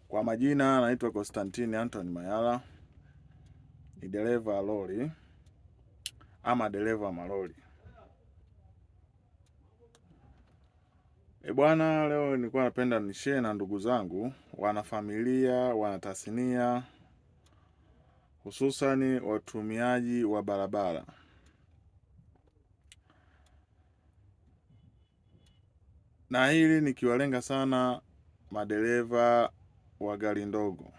Kwa majina naitwa Constantine Anthony Mayala, ni dereva lori ama dereva malori. Bwana, leo nilikuwa napenda nishare na ndugu zangu, wanafamilia, wanatasnia, hususani watumiaji wa barabara. Na hili nikiwalenga sana madereva wa gari ndogo,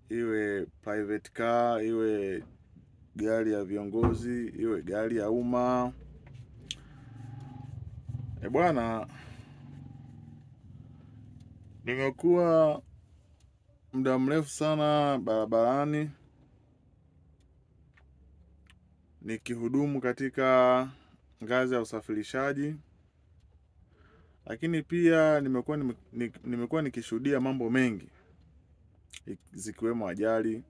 iwe private car, iwe gari ya viongozi, iwe gari ya umma. Bwana, nimekuwa muda mrefu sana barabarani nikihudumu katika ngazi ya usafirishaji, lakini pia nimekuwa nikishuhudia mambo mengi zikiwemo ajali.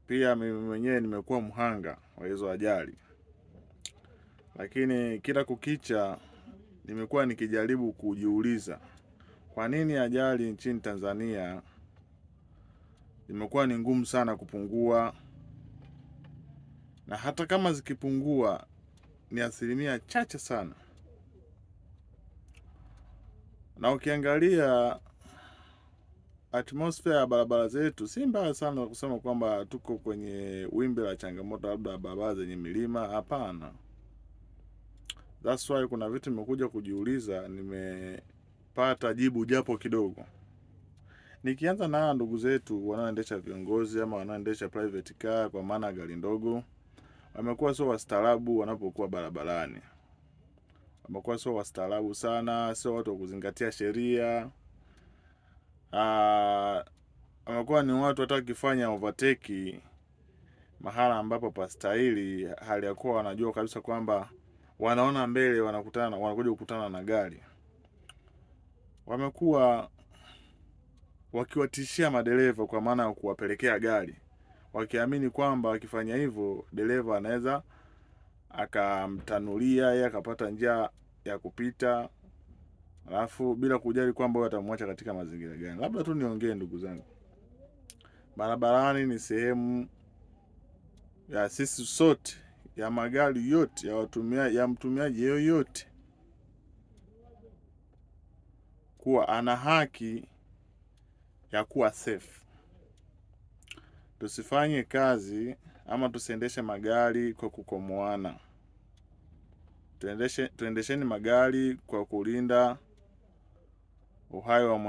Pia mimi mwenyewe nimekuwa mhanga wa hizo ajali, lakini kila kukicha nimekuwa nikijaribu kujiuliza kwa nini ajali nchini Tanzania imekuwa ni ngumu sana kupungua, na hata kama zikipungua ni asilimia chache sana. Na ukiangalia atmosphere ya barabara zetu si mbaya sana kusema kwamba tuko kwenye wimbi la changamoto labda barabara zenye milima, hapana. That's why kuna vitu nimekuja kujiuliza, nimepata jibu japo kidogo. Nikianza na ndugu zetu wanaoendesha viongozi ama wanaoendesha private car, kwa maana gari ndogo, wamekuwa sio wastaarabu wanapokuwa barabarani. Wamekuwa sio wastaarabu sana, sio watu wa kuzingatia sheria. Wamekuwa ni watu hata wakifanya overtake mahala ambapo pastahili, hali ya kuwa wanajua kabisa kwamba wanaona mbele wanakuja kukutana na gari. Wamekuwa wakiwatishia madereva kwa maana ya kuwapelekea gari, wakiamini kwamba wakifanya hivyo dereva anaweza akamtanulia yeye akapata njia ya kupita, alafu bila kujali kwamba wao watamwacha katika mazingira gani. Labda tu niongee ndugu zangu, barabarani ni sehemu ya sisi sote, ya magari yote, ya mtumiaji yoyote kuwa ana haki ya kuwa safe. Tusifanye kazi ama tusiendeshe magari kwa kukomoana. Tuendesheni magari kwa kulinda uhai wa